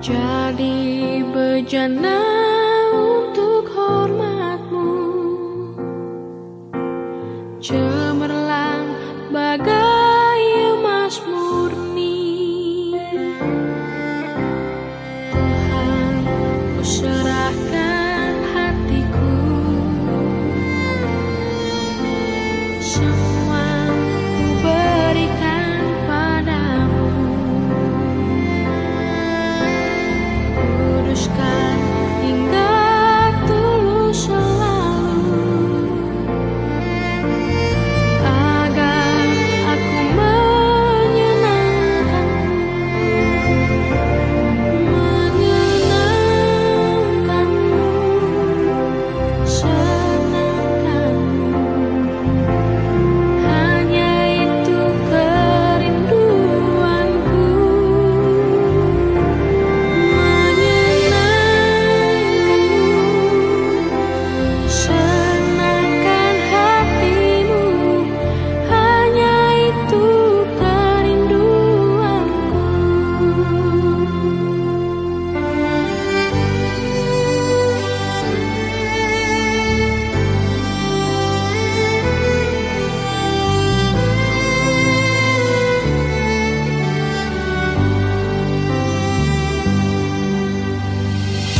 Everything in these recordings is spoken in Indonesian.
Jadi bejana untuk hormatmu, cemerlang bagai emas murni. Tuhan, ku serahkan hatiku, semua ku berikan padamu. Kuduskan hingga tulus selalu, agar aku menyenangkanmu, senangkanmu. Hanya itu kerinduanku, senangkan hatimu. Hanya itu kerinduanku.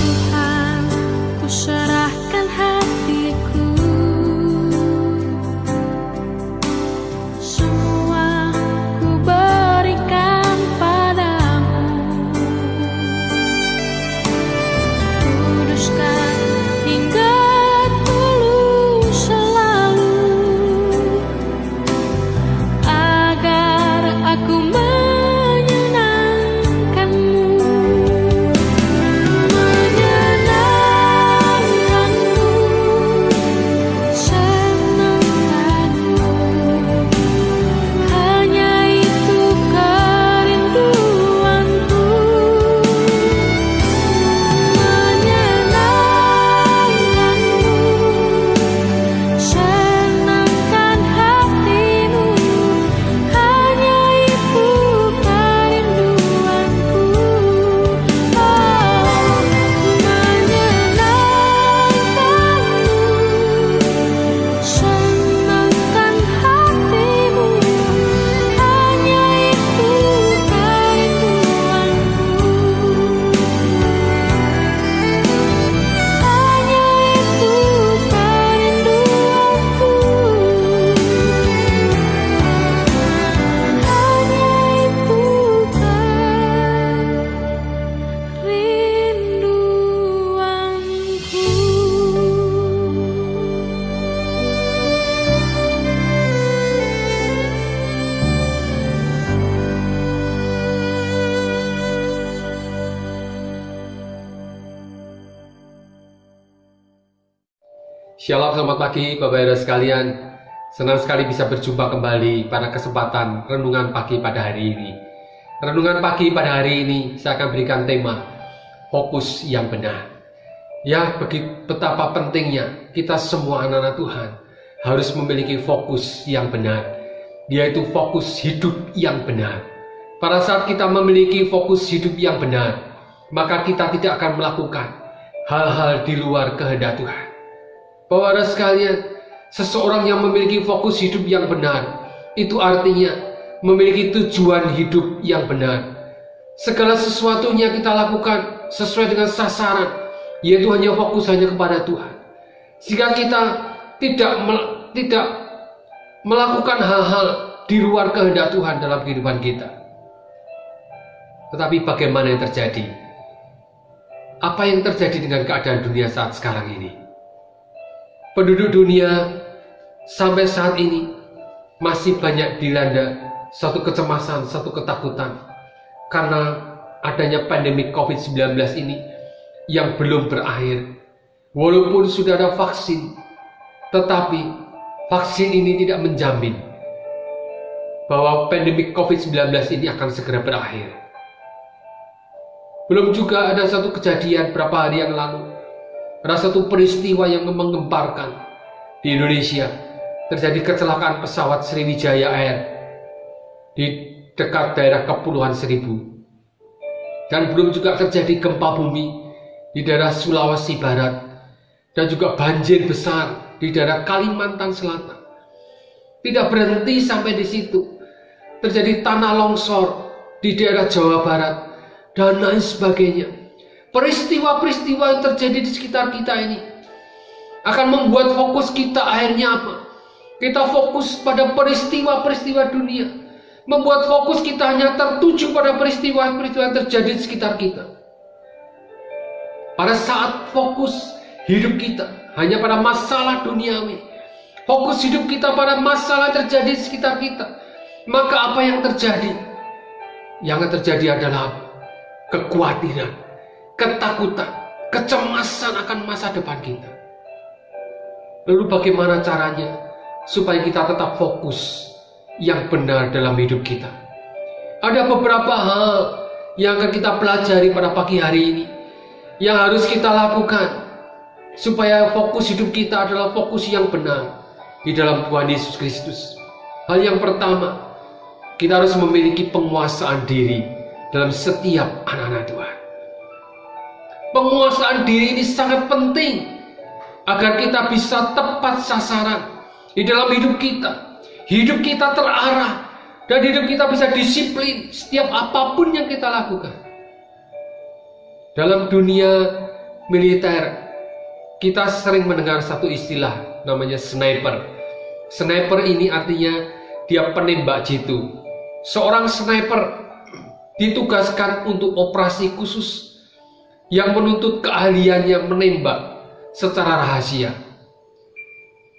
Tuhan, ku serahkan hatiku, semua ku berikan padamu. Kuduskan hingga tulus selalu, agar aku menyenangkanmu, senangkanmu. Hanya itu kerinduanku, senangkan hatimu. Hanya itu kerinduanku. Senangkan hatimu. Hanya itu kerinduanku. Hanya itu kerinduanku. Hanya itu Shalom, selamat pagi Bapak Ibu sekalian. Senang sekali bisa berjumpa kembali pada kesempatan renungan pagi pada hari ini. Renungan pagi pada hari ini saya akan berikan tema fokus yang benar. Ya, betapa pentingnya kita semua anak-anak Tuhan harus memiliki fokus yang benar, yaitu fokus hidup yang benar. Pada saat kita memiliki fokus hidup yang benar, maka kita tidak akan melakukan hal-hal di luar kehendak Tuhan. Bapak-Bapak sekalian, seseorang yang memiliki fokus hidup yang benar, itu artinya memiliki tujuan hidup yang benar. Segala sesuatunya kita lakukan sesuai dengan sasaran, yaitu hanya fokus hanya kepada Tuhan. Jika kita tidak melakukan hal-hal di luar kehendak Tuhan dalam kehidupan kita. Tetapi bagaimana yang terjadi? Apa yang terjadi dengan keadaan dunia saat sekarang ini? Penduduk dunia sampai saat ini masih banyak dilanda satu kecemasan, satu ketakutan karena adanya pandemi COVID-19 ini yang belum berakhir. Walaupun sudah ada vaksin, tetapi vaksin ini tidak menjamin bahwa pandemi COVID-19 ini akan segera berakhir. Belum juga ada satu kejadian beberapa hari yang lalu, ada satu peristiwa yang menggemparkan di Indonesia. Terjadi kecelakaan pesawat Sriwijaya Air di dekat daerah Kepulauan Seribu. Dan belum juga terjadi gempa bumi di daerah Sulawesi Barat, dan juga banjir besar di daerah Kalimantan Selatan. Tidak berhenti sampai di situ. Terjadi tanah longsor di daerah Jawa Barat dan lain sebagainya. Peristiwa-peristiwa yang terjadi di sekitar kita ini akan membuat fokus kita akhirnya apa? Kita fokus pada peristiwa-peristiwa dunia, membuat fokus kita hanya tertuju pada peristiwa-peristiwa yang terjadi di sekitar kita. Pada saat fokus hidup kita hanya pada masalah duniawi, fokus hidup kita pada masalah yang terjadi di sekitar kita, maka apa yang terjadi? Yang terjadi adalah kekhawatiran, ketakutan, kecemasan akan masa depan kita. Lalu bagaimana caranya supaya kita tetap fokus yang benar dalam hidup kita? Ada beberapa hal yang akan kita pelajari pada pagi hari ini, yang harus kita lakukan supaya fokus hidup kita adalah fokus yang benar di dalam Tuhan Yesus Kristus. Hal yang pertama, kita harus memiliki penguasaan diri dalam setiap anak-anak Tuhan. Penguasaan diri ini sangat penting agar kita bisa tepat sasaran di dalam hidup kita. Hidup kita terarah dan hidup kita bisa disiplin setiap apapun yang kita lakukan. Dalam dunia militer, kita sering mendengar satu istilah namanya sniper. Sniper ini artinya dia penembak jitu. Seorang sniper ditugaskan untuk operasi khusus yang menuntut keahliannya menembak secara rahasia,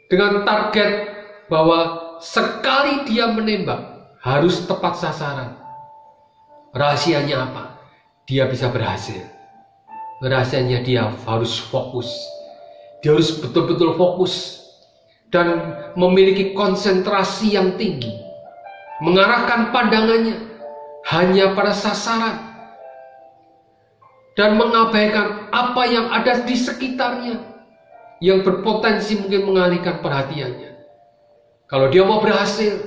dengan target bahwa sekali dia menembak harus tepat sasaran. Rahasianya apa? Dia bisa berhasil. Rahasianya dia harus fokus. Dia harus betul-betul fokus dan memiliki konsentrasi yang tinggi, mengarahkan pandangannya hanya pada sasaran dan mengabaikan apa yang ada di sekitarnya yang berpotensi mungkin mengalihkan perhatiannya. Kalau dia mau berhasil,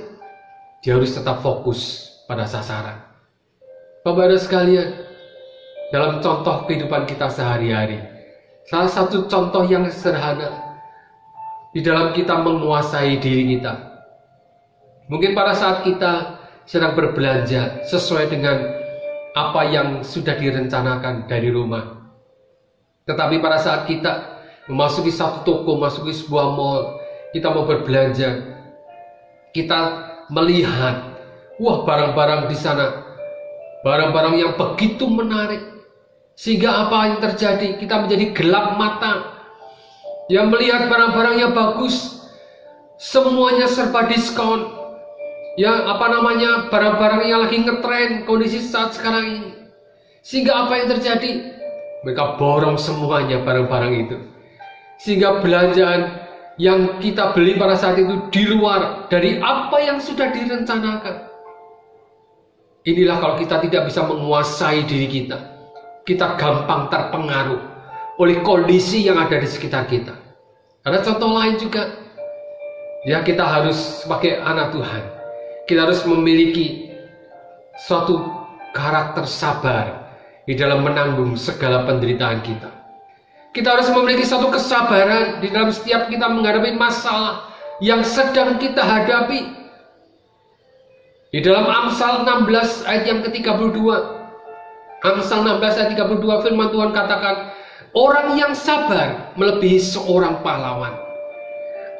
dia harus tetap fokus pada sasaran. Bapak-Ibu sekalian, dalam contoh kehidupan kita sehari-hari, salah satu contoh yang sederhana di dalam kita menguasai diri kita. Mungkin pada saat kita sedang berbelanja sesuai dengan apa yang sudah direncanakan dari rumah. Tetapi pada saat kita memasuki satu toko, memasuki sebuah mall, kita mau berbelanja, kita melihat, wah, barang-barang di sana, barang-barang yang begitu menarik, sehingga apa yang terjadi? Kita menjadi gelap mata. Yang melihat barang-barang yang bagus, semuanya serba diskon. Barang-barang yang lagi ngetren kondisi saat sekarang ini. Sehingga apa yang terjadi? Mereka borong semuanya barang-barang itu. Sehingga belanjaan yang kita beli pada saat itu di luar dari apa yang sudah direncanakan. Inilah kalau kita tidak bisa menguasai diri kita. Kita gampang terpengaruh oleh kondisi yang ada di sekitar kita. Ada contoh lain juga. Ya, kita harus sebagai anak Tuhan, kita harus memiliki suatu karakter sabar di dalam menanggung segala penderitaan kita. Kita harus memiliki suatu kesabaran di dalam setiap kita menghadapi masalah yang sedang kita hadapi. Di dalam Amsal 16 ayat yang ke-32, Amsal 16 ayat 32, firman Tuhan katakan, orang yang sabar melebihi seorang pahlawan.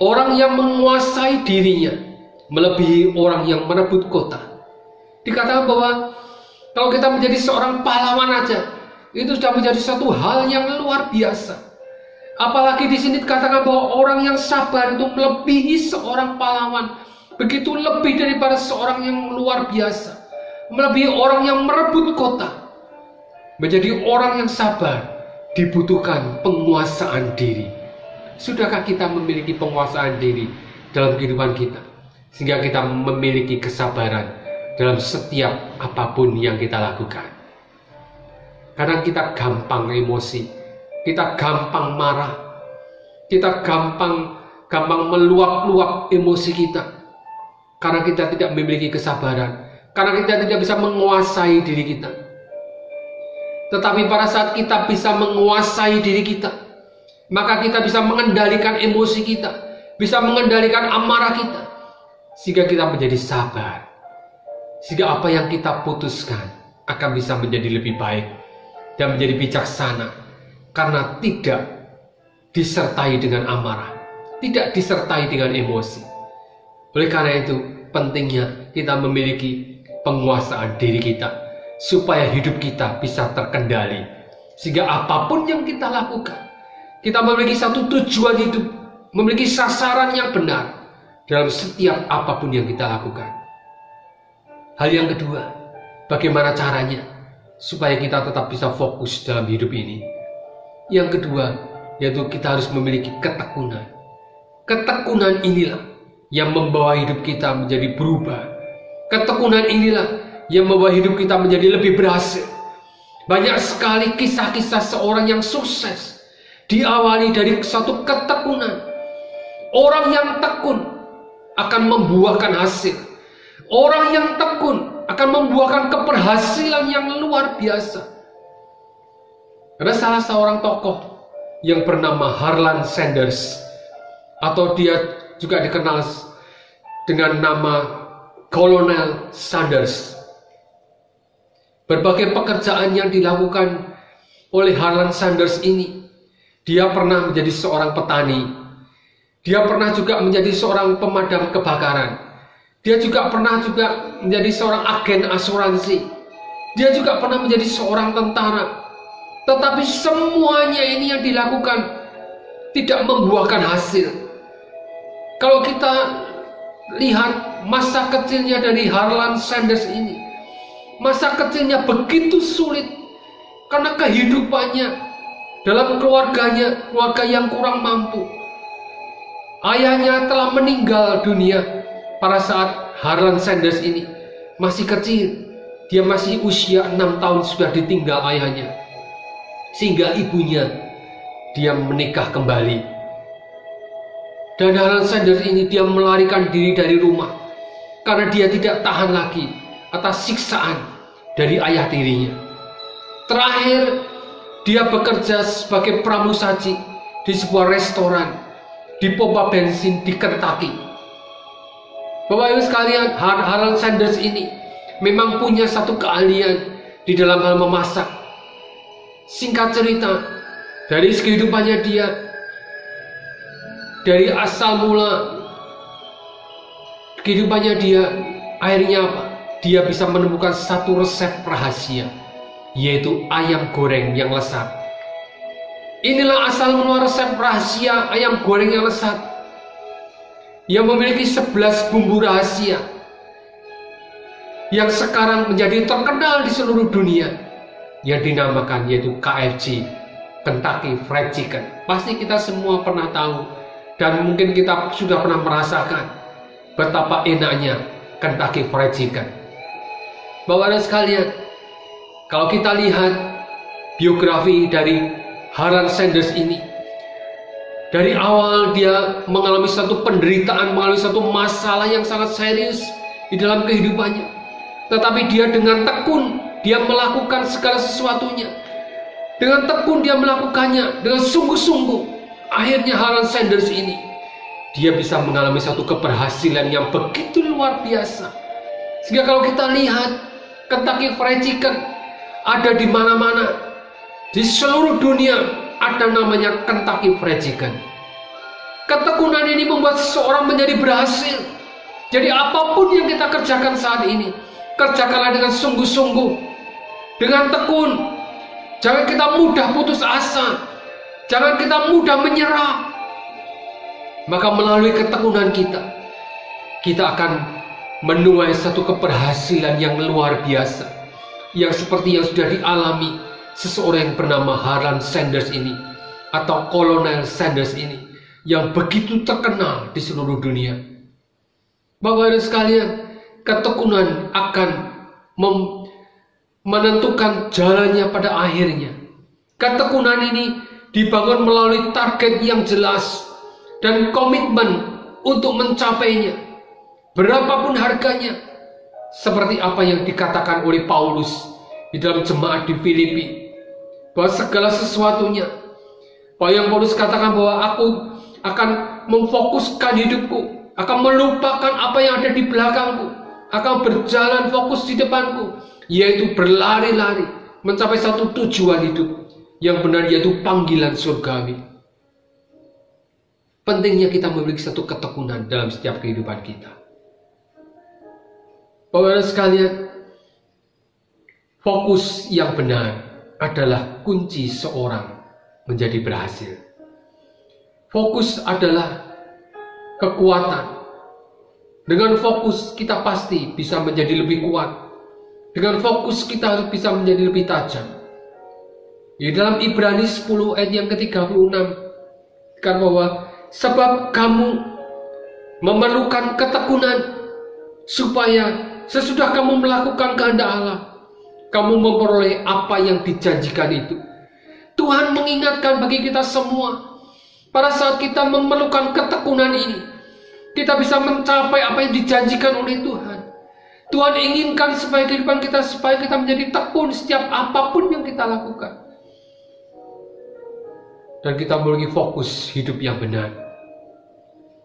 Orang yang menguasai dirinya melebihi orang yang merebut kota. Dikatakan bahwa kalau kita menjadi seorang pahlawan aja, itu sudah menjadi satu hal yang luar biasa. Apalagi di sini dikatakan bahwa orang yang sabar itu melebihi seorang pahlawan. Begitu lebih daripada seorang yang luar biasa, melebihi orang yang merebut kota. Menjadi orang yang sabar dibutuhkan penguasaan diri. Sudahkah kita memiliki penguasaan diri dalam kehidupan kita, sehingga kita memiliki kesabaran dalam setiap apapun yang kita lakukan? Kadang kita gampang emosi, kita gampang marah, kita gampang meluap-luap emosi kita, karena kita tidak memiliki kesabaran, karena kita tidak bisa menguasai diri kita. Tetapi pada saat kita bisa menguasai diri kita, maka kita bisa mengendalikan emosi kita, bisa mengendalikan amarah kita, sehingga kita menjadi sabar, sehingga apa yang kita putuskan akan bisa menjadi lebih baik dan menjadi bijaksana, karena tidak disertai dengan amarah, tidak disertai dengan emosi. Oleh karena itu, pentingnya kita memiliki penguasaan diri kita, supaya hidup kita bisa terkendali, sehingga apapun yang kita lakukan, kita memiliki satu tujuan hidup, memiliki sasaran yang benar dalam setiap apapun yang kita lakukan. Hal yang kedua, bagaimana caranya supaya kita tetap bisa fokus dalam hidup ini? Yang kedua, yaitu kita harus memiliki ketekunan. Ketekunan inilah yang membawa hidup kita menjadi berubah. Ketekunan inilah yang membawa hidup kita menjadi lebih berhasil. Banyak sekali kisah-kisah seorang yang sukses diawali dari satu ketekunan. Orang yang tekun akan membuahkan hasil. Orang yang tekun akan membuahkan keberhasilan yang luar biasa. Ada salah seorang tokoh yang bernama Harlan Sanders, atau dia juga dikenal dengan nama Kolonel Sanders. Berbagai pekerjaan yang dilakukan oleh Harlan Sanders ini, dia pernah menjadi seorang petani, dia pernah juga menjadi seorang pemadam kebakaran, dia juga pernah menjadi seorang agen asuransi, dia juga pernah menjadi seorang tentara. Tetapi semuanya ini yang dilakukan tidak membuahkan hasil. Kalau kita lihat masa kecilnya dari Harlan Sanders ini, masa kecilnya begitu sulit karena kehidupannya dalam keluarganya, keluarga yang kurang mampu. Ayahnya telah meninggal dunia pada saat Harlan Sanders ini masih kecil. Dia masih usia 6 tahun sudah ditinggal ayahnya. Sehingga ibunya dia menikah kembali. Dan Harlan Sanders ini dia melarikan diri dari rumah karena dia tidak tahan lagi atas siksaan dari ayah tirinya. Terakhir, dia bekerja sebagai pramusaji di sebuah restoran di pompa bensin di Kentucky. Bapak Ibu sekalian, Harlan Sanders ini memang punya satu keahlian di dalam hal memasak. Singkat cerita, dari kehidupannya dia, dari asal mula kehidupannya dia, akhirnya apa? Dia bisa menemukan satu resep rahasia, yaitu ayam goreng yang lezat. Inilah asal mula resep rahasia ayam goreng yang lezat, yang memiliki 11 bumbu rahasia yang sekarang menjadi terkenal di seluruh dunia, yang dinamakan yaitu KFC, Kentucky Fried Chicken. Pasti kita semua pernah tahu, dan mungkin kita sudah pernah merasakan betapa enaknya Kentucky Fried Chicken. Bapak dan sekalian, kalau kita lihat biografi dari Harlan Sanders ini, dari awal dia mengalami satu penderitaan, mengalami satu masalah yang sangat serius di dalam kehidupannya. Tetapi dia dengan tekun, dia melakukan segala sesuatunya. Dengan tekun dia melakukannya, dengan sungguh-sungguh. Akhirnya Harlan Sanders ini, dia bisa mengalami satu keberhasilan yang begitu luar biasa. Sehingga kalau kita lihat Kentucky Fried Chicken ada di mana-mana. Di seluruh dunia ada namanya Kentucky Fried Chicken. Ketekunan ini membuat seseorang menjadi berhasil. Jadi apapun yang kita kerjakan saat ini, kerjakanlah dengan sungguh-sungguh, dengan tekun. Jangan kita mudah putus asa, jangan kita mudah menyerah. Maka melalui ketekunan kita akan menuai satu keberhasilan yang luar biasa, yang seperti yang sudah dialami seseorang yang bernama Harlan Sanders ini, atau Kolonel Sanders ini, yang begitu terkenal di seluruh dunia. Bapak dan sekalian, ketekunan akan menentukan jalannya pada akhirnya. Ketekunan ini dibangun melalui target yang jelas dan komitmen untuk mencapainya, berapapun harganya. Seperti apa yang dikatakan oleh Paulus di dalam jemaat di Filipi, bahwa segala sesuatunya, bahwa yang Paulus katakan bahwa aku akan memfokuskan hidupku, akan melupakan apa yang ada di belakangku, akan berjalan fokus di depanku, yaitu berlari-lari mencapai satu tujuan hidup yang benar, yaitu panggilan surgawi. Pentingnya kita memiliki satu ketekunan dalam setiap kehidupan kita. Bapak-Bapak sekalian, fokus yang benar adalah kunci seorang menjadi berhasil. Fokus adalah kekuatan. Dengan fokus kita pasti bisa menjadi lebih kuat. Dengan fokus kita bisa menjadi lebih tajam. Di dalam Ibrani 10 ayat yang ke-36 dikatakan bahwa sebab kamu memerlukan ketekunan supaya sesudah kamu melakukan kehendak Allah, kamu memperoleh apa yang dijanjikan itu. Tuhan mengingatkan bagi kita semua, pada saat kita memerlukan ketekunan ini, kita bisa mencapai apa yang dijanjikan oleh Tuhan. Tuhan inginkan supaya kehidupan kita, supaya kita menjadi tekun setiap apapun yang kita lakukan. Dan kita memiliki fokus hidup yang benar.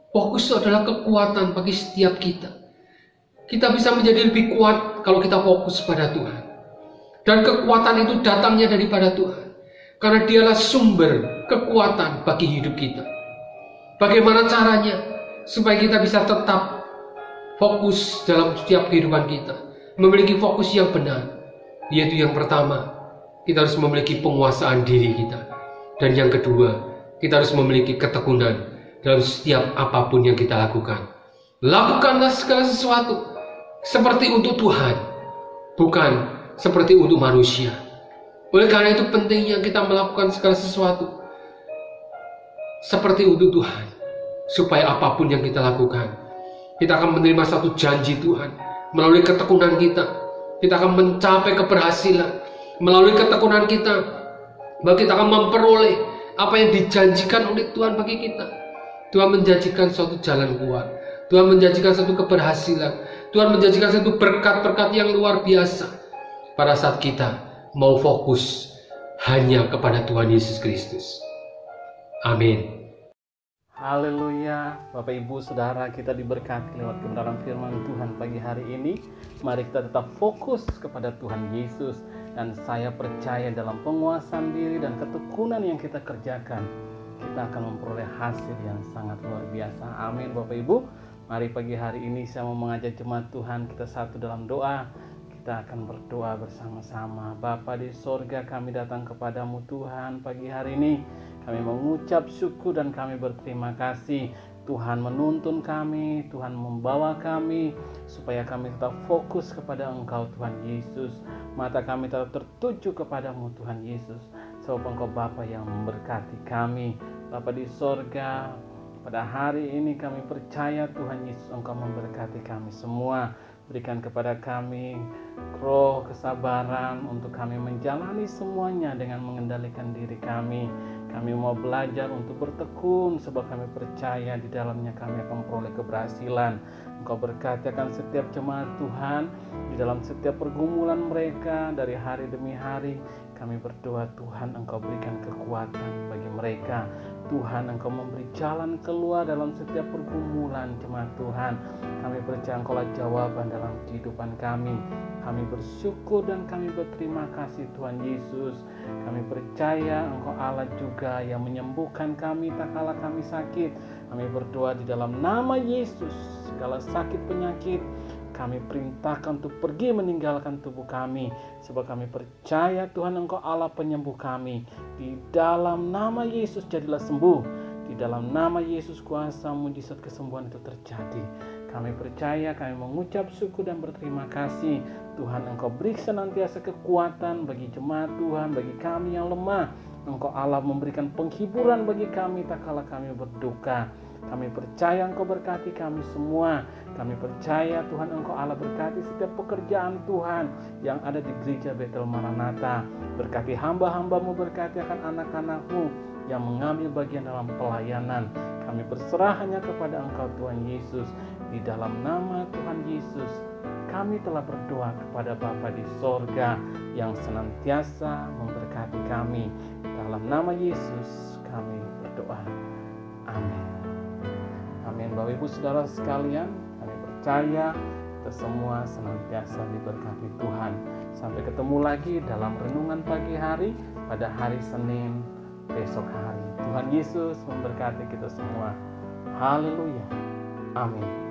Fokus itu adalah kekuatan bagi setiap kita. Kita bisa menjadi lebih kuat kalau kita fokus pada Tuhan. Dan kekuatan itu datangnya daripada Tuhan. Karena dialah sumber kekuatan bagi hidup kita. Bagaimana caranya supaya kita bisa tetap fokus dalam setiap kehidupan kita, memiliki fokus yang benar, yaitu yang pertama, kita harus memiliki penguasaan diri kita. Dan yang kedua, kita harus memiliki ketekunan dalam setiap apapun yang kita lakukan. Lakukanlah segala sesuatu seperti untuk Tuhan, bukan seperti untuk manusia. Oleh karena itu pentingnya kita melakukan segala sesuatu seperti untuk Tuhan, supaya apapun yang kita lakukan, kita akan menerima satu janji Tuhan. Melalui ketekunan kita akan mencapai keberhasilan. Melalui ketekunan kita akan memperoleh apa yang dijanjikan oleh Tuhan bagi kita. Tuhan menjanjikan suatu jalan keluar. Tuhan menjanjikan satu keberhasilan. Tuhan menjanjikan satu berkat-berkat yang luar biasa pada saat kita mau fokus hanya kepada Tuhan Yesus Kristus. Amin. Haleluya, Bapak Ibu Saudara, kita diberkati lewat kebenaran firman Tuhan pagi hari ini. Mari kita tetap fokus kepada Tuhan Yesus. Dan saya percaya dalam penguasaan diri dan ketekunan yang kita kerjakan, kita akan memperoleh hasil yang sangat luar biasa. Amin Bapak Ibu. Mari pagi hari ini saya mau mengajak jemaat Tuhan kita satu dalam doa. Kita akan berdoa bersama-sama. Bapa di sorga, kami datang kepadamu Tuhan pagi hari ini. Kami mengucap syukur dan kami berterima kasih. Tuhan menuntun kami, Tuhan membawa kami, supaya kami tetap fokus kepada Engkau Tuhan Yesus. Mata kami tetap tertuju kepadamu Tuhan Yesus. Sebab Engkau Bapa yang memberkati kami. Bapa di sorga, pada hari ini kami percaya Tuhan Yesus Engkau memberkati kami semua. Berikan kepada kami roh kesabaran untuk kami menjalani semuanya dengan mengendalikan diri kami. Kami mau belajar untuk bertekun sebab kami percaya di dalamnya kami akan memperoleh keberhasilan. Engkau berkati akan setiap jemaat Tuhan di dalam setiap pergumulan mereka dari hari demi hari. Kami berdoa Tuhan Engkau berikan kekuatan bagi mereka. Tuhan Engkau memberi jalan keluar dalam setiap pergumulan jemaat Tuhan. Kami percaya Engkaulah jawaban dalam kehidupan kami. Kami bersyukur dan kami berterima kasih Tuhan Yesus. Kami percaya Engkau Allah juga yang menyembuhkan kami tak kala kami sakit. Kami berdoa di dalam nama Yesus, segala sakit penyakit kami perintahkan untuk pergi meninggalkan tubuh kami. Sebab kami percaya Tuhan Engkau Allah penyembuh kami. Di dalam nama Yesus jadilah sembuh. Di dalam nama Yesus kuasa mujizat kesembuhan itu terjadi. Kami percaya, kami mengucap syukur dan berterima kasih. Tuhan Engkau beri senantiasa kekuatan bagi jemaat Tuhan, bagi kami yang lemah. Engkau Allah memberikan penghiburan bagi kami tak kala kami berduka. Kami percaya Engkau berkati kami semua. Kami percaya Tuhan Engkau Allah berkati setiap pekerjaan Tuhan yang ada di gereja Betel Maranatha. Berkati hamba-hambamu, berkati akan anak-anakmu yang mengambil bagian dalam pelayanan. Kami berserah hanya kepada Engkau Tuhan Yesus. Di dalam nama Tuhan Yesus kami telah berdoa kepada Bapa di sorga yang senantiasa memberkati memberkati kami. Dalam nama Yesus kami berdoa. Amin. Amin. Bapak Ibu Saudara sekalian, kami percaya kita semua senantiasa diberkati Tuhan. Sampai ketemu lagi dalam renungan pagi hari pada hari Senin besok hari. Tuhan Yesus memberkati kita semua. Haleluya. Amin.